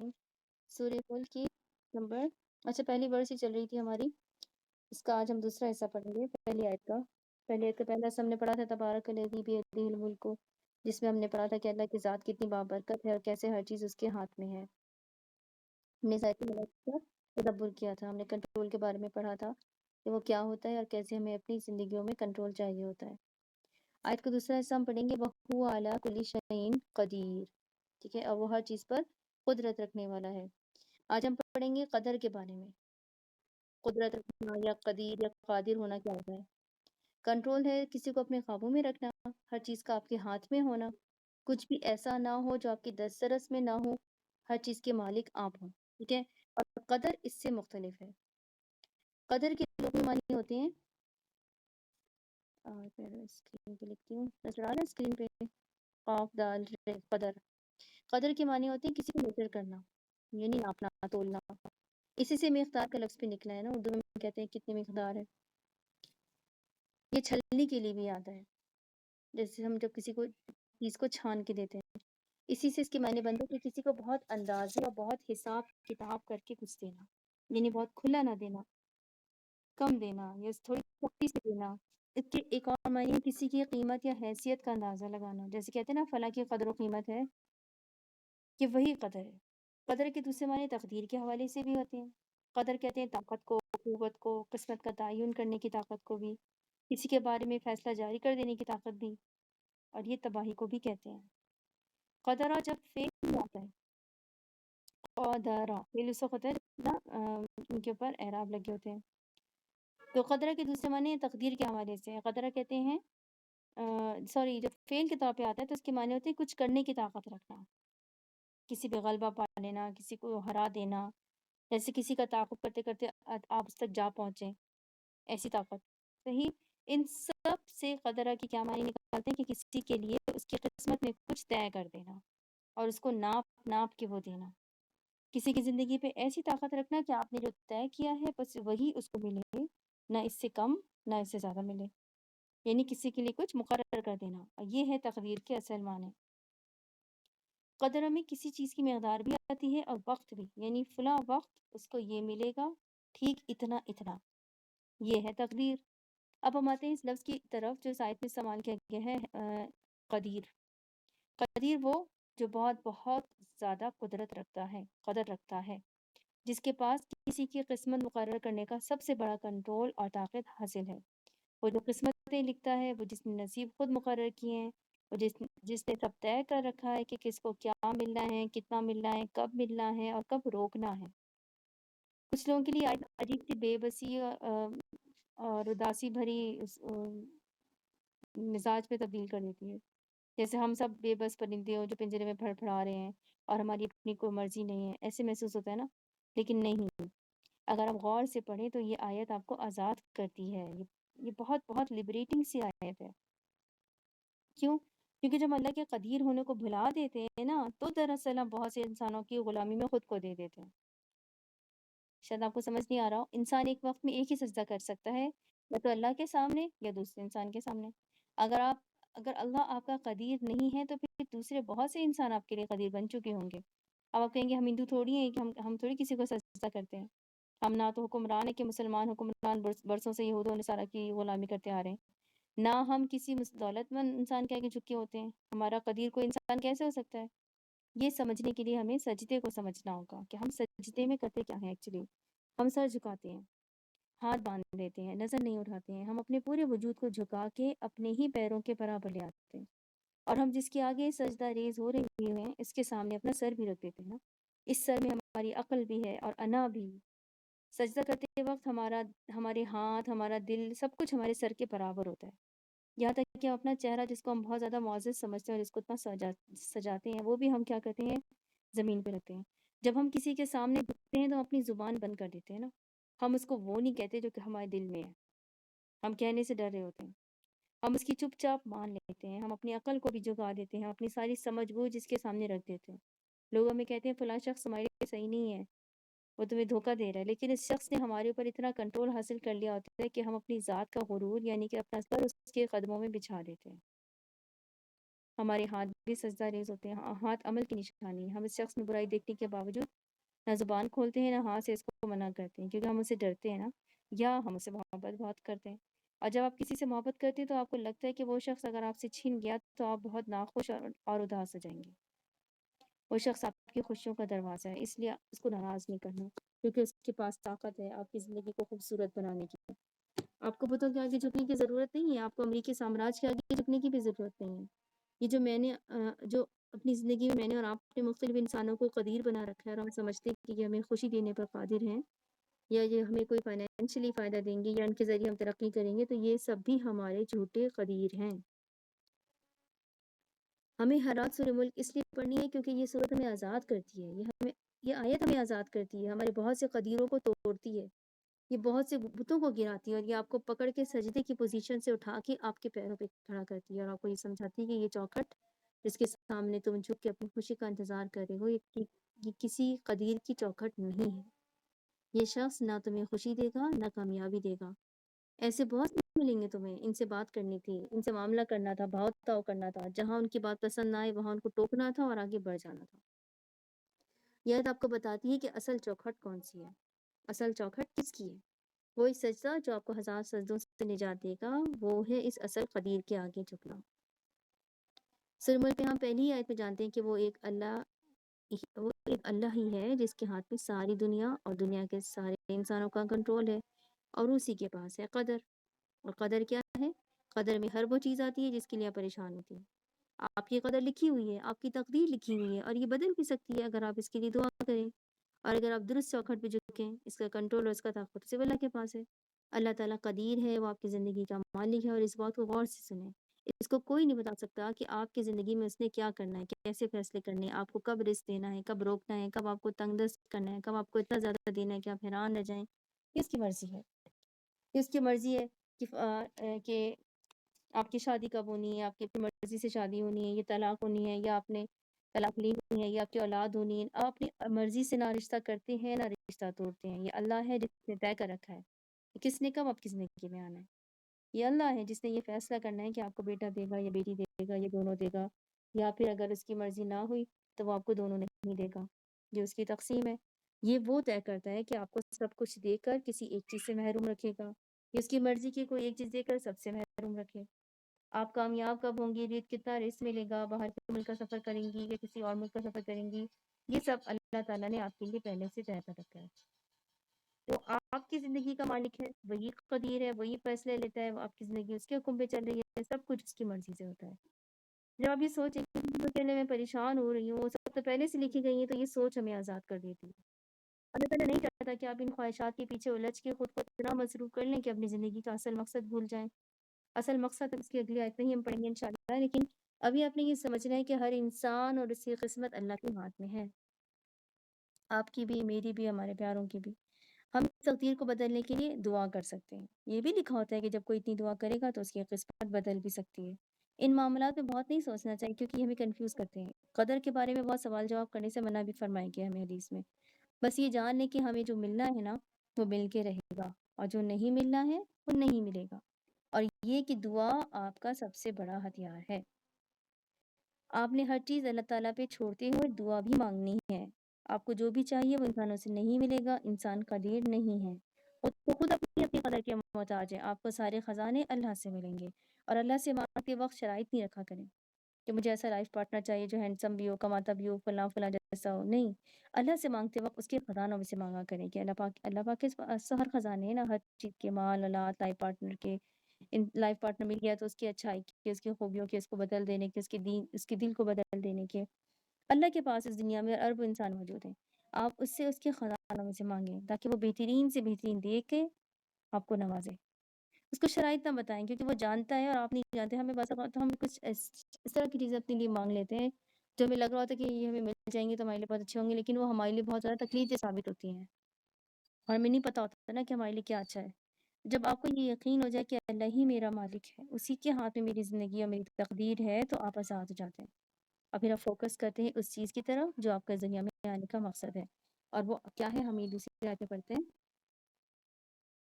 الرحیم۔ سورہ ملک کی نمبر پہلی ورس ہی چل رہی تھی ہماری، اس کا آج ہم دوسرا حصہ پڑھیں گے۔ پہلی آیت کا پہلا حصہ ہم نے پڑھا تھا تبارک الذی بیدہ الملک کو، جس میں ہم نے پڑھا تھا کہ اللہ کی ذات کتنی بابرکت ہے اور کیسے ہر چیز اس کے ہاتھ میں ہے۔ ہم نے ذاتی ملک کا تدبر کیا تھا، ہم نے کنٹرول کے بارے میں پڑھا تھا کہ وہ کیا ہوتا ہے اور کیسے ہمیں اپنی زندگیوں میں کنٹرول چاہیے ہوتا ہے۔ آیت کا دوسرا حصہ ہم پڑھیں گے وَهُوَ عَلَىٰ كُلِّ شَيْءٍ قَدِيرٌ، ٹھیک ہے، اور وہ ہر چیز پر قدرت رکھنے والا ہے۔ آج ہم پڑھیں گے قدر کے بارے میں۔ قدرت رکھنا یا قدیر یا قادر ہونا کیا ہوتا ہے؟ کنٹرول ہے کسی کو اپنے قابو میں رکھنا، ہر چیز کا آپ کے ہاتھ میں ہونا، کچھ بھی ایسا نہ ہو جو آپ کی دسترس میں نہ ہو، ہر چیز کے مالک آپ ہوں، ٹھیک ہے۔ اور قدر اس سے مختلف ہے۔ قدر کے لغوی معنی ہوتے ہیں، میں اسکرین پہ لکھتی ہوں، نظر آ رہا ہے اسکرین پہ؟ قاف دال ر قدر۔ قدر کے معنی ہوتے ہیں کسی کو میجر کرنا، یعنی ناپنا تولنا۔ اسی سے مقدار کا لفظ بھی نکلا ہے نا، اردو میں کہتے ہیں کتنی مقدار ہے۔ یہ چھلنی کے لیے بھی آتا ہے، جیسے ہم جب کسی کو چیز کو چھان کے دیتے ہیں، اسی سے اس کے معنی بنتے ہیں کہ کسی کو بہت اندازے اور بہت حساب کتاب کر کے کچھ دینا، یعنی بہت کھلا نہ دینا، کم دینا یا تھوڑی سختی سے دینا۔ اس کے ایک اور معنی کسی کی قیمت یا حیثیت کا اندازہ لگانا، جیسے کہتے ہیں نا فلاں کی قدر و قیمت ہے، کہ وہی قدر ہے۔ قدر کے دوسرے معنی تقدیر کے حوالے سے بھی ہوتے ہیں۔ قدر کہتے ہیں طاقت کو، قوت کو، قسمت کا تعین کرنے کی طاقت کو بھی، کسی کے بارے میں فیصلہ جاری کر دینے کی طاقت بھی، اور یہ تباہی کو بھی کہتے ہیں۔ قدرہ جب فعل میں آتا ہے، قدرہ فعل اس وقت ہوتا ہے نا ان کے اوپر اعراب لگے ہوتے ہیں، تو قدرہ کے دوسرے معنی تقدیر کے حوالے سے ہے۔ قدرہ کہتے ہیں جب فعل کے طور پہ آتا ہے تو اس کے معنی ہوتے ہیں کچھ کرنے کی طاقت رکھنا، کسی پہ غلبہ پا لینا، کسی کو ہرا دینا، جیسے کسی کا تعاقب کرتے کرتے آپ اس تک جا پہنچے، ایسی طاقت۔ صحیح، ان سب سے قدرہ کی کیا معنی نکالتے ہیں کہ کسی کے لیے اس کی قسمت میں کچھ طے کر دینا اور اس کو ناپ ناپ کے وہ دینا، کسی کی زندگی پہ ایسی طاقت رکھنا کہ آپ نے جو طے کیا ہے بس وہی اس کو ملے، نہ اس سے کم نہ اس سے زیادہ ملے، یعنی کسی کے لیے کچھ مقرر کر دینا، اور یہ ہے تقدیر کے اصل معنی۔ قدر میں کسی چیز کی مقدار بھی آتی ہے اور وقت بھی، یعنی فلاں وقت اس کو یہ ملے گا، ٹھیک اتنا اتنا، یہ ہے تقدیر۔ اب ہم آتے ہیں اس لفظ کی طرف جو اس آیت میں استعمال کیا گیا ہے، قدیر۔ قدیر وہ جو بہت بہت زیادہ قدرت رکھتا ہے، قدر رکھتا ہے، جس کے پاس کسی کی قسمت مقرر کرنے کا سب سے بڑا کنٹرول اور طاقت حاصل ہے۔ وہ جو قسمتیں لکھتا ہے، وہ جس نے نصیب خود مقرر کیے ہیں، وہ جس نے سب طے کر رکھا ہے کہ کس کو کیا ملنا ہے، کتنا ملنا ہے، کب ملنا ہے اور کب روکنا ہے۔ کچھ لوگوں کے لیے عجیب سی بے بسی اور اداسی بھری مزاج میں تبدیل کر دیتی ہے، جیسے ہم سب بے بس پرندے ہوں جو پنجرے میں پھڑ پھڑا رہے ہیں اور ہماری اپنی کوئی مرضی نہیں ہے، ایسے محسوس ہوتا ہے نا۔ لیکن نہیں، اگر آپ غور سے پڑھیں تو یہ آیت آپ کو آزاد کرتی ہے، یہ بہت بہت لبریٹنگ سی آیت ہے۔ کیوں؟ کیونکہ جب اللہ کے قدیر ہونے کو بھلا دیتے ہیں نا، تو دراصل ہم بہت سے انسانوں کی غلامی میں خود کو دے دیتے ہیں۔ شاید آپ کو سمجھ نہیں آ رہا ہو، انسان ایک وقت میں ایک ہی سجدہ کر سکتا ہے، یا تو اللہ کے سامنے یا دوسرے انسان کے سامنے۔ اگر اللہ آپ کا قدیر نہیں ہے تو پھر دوسرے بہت سے انسان آپ کے لیے قدیر بن چکے ہوں گے۔ اب آپ کہیں گے ہم ہندو تھوڑی ہیں کہ ہم تھوڑی کسی کو سجدہ کرتے ہیں، ہم نہ تو حکمران ہے کہ مسلمان حکمران برسوں سے یہود و نصارہ کی غلامی کرتے آ رہے ہیں، نہ ہم کسی دولت مند انسان کے آگے جھکے ہوتے ہیں، ہمارا قدیر کوئی انسان کیسے ہو سکتا ہے؟ یہ سمجھنے کے لیے ہمیں سجدے کو سمجھنا ہوگا کہ ہم سجدے میں کرتے کیا ہیں۔ ایکچولی ہم سر جھکاتے ہیں، ہاتھ باندھ لیتے ہیں، نظر نہیں اٹھاتے ہیں، ہم اپنے پورے وجود کو جھکا کے اپنے ہی پیروں کے برابر لے آتے ہیں، اور ہم جس کے آگے سجدہ ریز ہو رہی ہیں اس کے سامنے اپنا سر بھی رکھ دیتے ہیں نا۔ اس سر میں ہماری عقل بھی ہے اور انا بھی۔ سجدہ کرتے وقت ہمارے ہاتھ، ہمارا دل، سب کچھ ہمارے سر کے برابر ہوتا ہے، یہاں تک کہ ہم اپنا چہرہ جس کو ہم بہت زیادہ معزز سمجھتے ہیں اور جس کو اتنا سجاتے ہیں، وہ بھی ہم کیا کرتے ہیں؟ زمین پہ رکھتے ہیں۔ جب ہم کسی کے سامنے جھکتے ہیں تو ہم اپنی زبان بند کر دیتے ہیں نا، ہم اس کو وہ نہیں کہتے جو کہ ہمارے دل میں ہے، ہم کہنے سے ڈر رہے ہوتے ہیں، ہم اس کی چپ چاپ مان لیتے ہیں، ہم اپنی عقل کو بھی جھکا دیتے ہیں، اپنی ساری سمجھ بوجھ جس کے سامنے رکھ دیتے ہیں۔ لوگ ہمیں کہتے ہیں فلاں شخص ہمارے لیے صحیح نہیں ہے، وہ تمہیں دھوکہ دے رہا ہے، لیکن اس شخص نے ہمارے اوپر اتنا کنٹرول حاصل کر لیا ہوتا ہے کہ ہم اپنی ذات کا غرور یعنی کہ اپنا سر اس کے قدموں میں بچھا دیتے ہیں، ہمارے ہاتھ بھی سجدہ ریز ہوتے ہیں. ہاتھ عمل کی نشانی ہے. ہم اس شخص میں برائی دیکھنے کے باوجود نہ زبان کھولتے ہیں نہ ہاتھ سے اس کو منع کرتے ہیں، کیونکہ ہم اسے ڈرتے ہیں نا، یا ہم اسے محبت بہت کرتے ہیں. اور جب آپ کسی سے محبت کرتے ہیں تو آپ کو لگتا ہے کہ وہ شخص اگر آپ سے چھن گیا تو آپ بہت ناخوش اور اداس ہو جائیں گے. وہ شخص آپ کی خوشیوں کا دروازہ ہے، اس لیے اس کو ناراض نہیں کرنا، کیونکہ اس کے پاس طاقت ہے آپ کی زندگی کو خوبصورت بنانے کی. آپ کو بتوں کے آگے جھکنے کی ضرورت نہیں ہے، آپ کو امریکی سامراج کے آگے جھکنے کی بھی ضرورت نہیں ہے. یہ جو میں نے جو اپنی زندگی میں نے اور آپ نے مختلف انسانوں کو قدیر بنا رکھا ہے اور ہم سمجھتے ہیں کہ یہ ہمیں خوشی دینے پر قادر ہیں یا یہ ہمیں کوئی فائنینشلی فائدہ دیں گے یا ان کے ذریعے ہم ترقی کریں گے، تو یہ سب بھی ہمارے جھوٹے قدیر ہیں. ہمیں ہر رات سورہ ملک اس لیے پڑھنی ہے کیونکہ یہ سورت ہمیں آزاد کرتی ہے. یہ آیت ہمیں آزاد کرتی ہے، ہمارے بہت سے قدیروں کو توڑتی ہے، یہ بہت سے بتوں کو گراتی ہے اور یہ آپ کو پکڑ کے سجدے کی پوزیشن سے اٹھا کے آپ کے پیروں پہ کھڑا کرتی ہے اور آپ کو یہ سمجھاتی ہے کہ یہ چوکھٹ جس کے سامنے تم جھک کے اپنی خوشی کا انتظار کر رہے ہو، یہ کسی قدیر کی چوکھٹ نہیں ہے. یہ شخص نہ تمہیں خوشی دے گا نہ کامیابی دے گا. ایسے بہت سے ملیں گے تمہیں، ان سے بات کرنی تھی، ان سے معاملہ کرنا تھا، بھاؤ تاؤ کرنا تھا، جہاں ان کی بات پسند نہ آئے وہاں ان کو ٹوکنا تھا اور آگے بڑھ جانا تھا. یہ آیت آپ کو بتاتی ہے کہ اصل چوکھٹ کون سی ہے. اصل چوکھٹ کس کی ہے؟ وہی سجدہ جو آپ کو 1000 سجدوں سے نجات دے گا، وہ ہے اس اصل قدیر کے آگے جھکنا. سورہ ملک میں ہم پہلی آیت میں جانتے ہیں کہ وہ ایک اللہ ہی ہے جس کے ہاتھ میں ساری دنیا اور دنیا کے سارے انسانوں کا کنٹرول ہے، اور اسی کے پاس ہے قدر. اور قدر کیا ہے؟ قدر میں ہر وہ چیز آتی ہے جس کے لیے آپ پریشان ہوتی ہیں. آپ کی قدر لکھی ہوئی ہے، آپ کی تقدیر لکھی ہوئی ہے، اور یہ بدل بھی سکتی ہے اگر آپ اس کے لیے دعا کریں اور اگر آپ درست چوکھٹ پہ جھکیں. اس کا کنٹرول اور اس کا طاقت صرف اللہ کے پاس ہے. اللہ تعالیٰ قدیر ہے، وہ آپ کی زندگی کا مالک ہے، اور اس بات کو غور سے سنیں. اس کو کوئی نہیں بتا سکتا کہ آپ کی زندگی میں اس نے کیا کرنا ہے، کیسے فیصلے کرنے ہیں، آپ کو کب رزق دینا ہے، کب روکنا ہے، کب آپ کو تنگ دست کرنا ہے، کب آپ کو اتنا زیادہ دینا ہے کہ آپ حیران رہ جائیں. یہ اس کی مرضی ہے. یہ اس کی مرضی ہے کہ آپ کی شادی کب ہونی ہے، آپ کی اپنی مرضی سے شادی ہونی ہے، یہ طلاق ہونی ہے یا آپ نے طلاق لی ہونی ہے یا آپ کی اولاد ہونی ہے. آپ اپنی مرضی سے نہ رشتہ کرتے ہیں نہ رشتہ توڑتے ہیں. یہ اللہ ہے جس نے طے کر رکھا ہے کس نے کب آپ کی زندگی میں آنا ہے. یہ اللہ ہے جس نے یہ فیصلہ کرنا ہے کہ آپ کو بیٹا دے گا یا بیٹی دے گا یا دونوں دے گا، یا پھر اگر اس کی مرضی نہ ہوئی تو وہ آپ کو دونوں نہیں دے گا. یہ اس کی تقسیم ہے. یہ وہ طے کرتا ہے کہ آپ کو سب کچھ دے کر کسی ایک چیز سے محروم رکھے گا، یہ اس کی مرضی کی کوئی ایک چیز دے کر سب سے محروم رکھے. آپ کامیاب کب ہوں گی، کتنا رزق ملے گا، باہر کے ملک کا سفر کریں گی یا کسی اور ملک کا سفر کریں گی، یہ سب اللہ تعالیٰ نے آپ کے لیے پہلے سے طے کر رکھا ہے. تو آپ کی زندگی کا مالک ہے، وہی قدیر ہے، وہی فیصلے لیتا ہے. آپ کی زندگی اس کے حکم پہ چل رہی ہے، سب کچھ اس کی مرضی سے ہوتا ہے. جب آپ یہ سوچیں کہ اکیلے میں پریشان ہو رہی ہوں، وہ سب تو پہلے سے لکھی گئی ہیں، تو یہ سوچ ہمیں آزاد کر دیتی ہے. اللہ تعالیٰ نہیں چاہتا کہ آپ ان خواہشات کے پیچھے الجھ کے خود کو اتنا مصروف کر لیں کہ اپنی زندگی کا اصل مقصد بھول جائیں. اصل مقصد اس کی اگلی آیت میں ہی ہم پڑھیں گے انشاءاللہ، لیکن ابھی آپ نے یہ سمجھنا ہے کہ ہر انسان اور اس کی قسمت اللہ کے ہاتھ میں ہے. آپ کی بھی، میری بھی، ہمارے پیاروں کی بھی. ہم اس تقدیر کو بدلنے کے لیے دعا کر سکتے ہیں. یہ بھی لکھا ہوتا ہے کہ جب کوئی اتنی دعا کرے گا تو اس کی قسمت بدل بھی سکتی ہے. ان معاملات میں بہت نہیں سوچنا چاہیے کیونکہ یہ ہمیں کنفیوز کرتے ہیں. قدر کے بارے میں بہت سوال جواب کرنے سے منع بھی فرمائے گیا ہمیں حدیث میں. بس یہ جان لیں کہ ہمیں جو ملنا ہے نا وہ مل کے رہے گا، اور جو نہیں ملنا ہے وہ نہیں ملے گا. اور یہ کہ دعا آپ کا سب سے بڑا ہتھیار ہے. آپ نے ہر چیز اللہ تعالیٰ پہ چھوڑتے ہوئے دعا بھی مانگنی ہے. آپ کو جو بھی چاہیے وہ انسانوں سے نہیں ملے گا. انسان قدیر نہیں ہے، خود اپنی قدر کے محتاج ہے. آپ کو سارے خزانے اللہ سے ملیں گے. اور اللہ سے مانگتے وقت شرائط نہیں رکھا کریں کہ مجھے ایسا لائف پارٹنر چاہیے جو ہینڈسم بھی ہو، کماتا بھی ہو، فلاں فلاں جیسا ہو. نہیں، اللہ سے مانگتے وقت اس کے خزانوں میں سے مانگا کریں کہ اللہ پاک کے پاس ہر خزانے ہیں نا، ہر چیز کے، مال، اولاد، لائف پارٹنر کے. لائف پارٹنر مل گیا تو اس کی اچھائی کے، اس کی خوبیوں کے، اس کو بدل دینے کے، اس کے دل کو بدل دینے کے. اللہ کے پاس اس دنیا میں ارب انسان موجود ہیں. آپ اس سے اس کے خزانوں میں سے مانگیں تاکہ وہ بہترین سے بہترین دے کے آپ کو نوازے. اس کو شرائط نہ بتائیں کیونکہ وہ جانتا ہے اور آپ نہیں جانتے. ہمیں بس ہم کچھ اس طرح کی چیزیں اپنے لیے مانگ لیتے ہیں جو ہمیں لگ رہا ہوتا ہے کہ یہ ہمیں مل جائیں گے تو ہمارے لیے بہت اچھے ہوں گے، لیکن وہ ہمارے لیے بہت زیادہ تکلیف دہ ثابت ہوتی ہیں اور ہمیں نہیں پتا ہوتا نا کہ ہمارے لیے کیا اچھا ہے. جب آپ کو یہ یقین ہو جائے کہ اللہ ہی میرا مالک ہے، اسی کے ہاتھ میں میری زندگی اور میری تقدیر ہے، تو آپ آزاد ہو جاتے ہیں. اور پھر آپ فوکس کرتے ہیں اس چیز کی طرف جو آپ کا دنیا میں آنے کا مقصد ہے. اور وہ کیا ہے، ہم یہ دوسری آیتیں پڑھتے ہیں.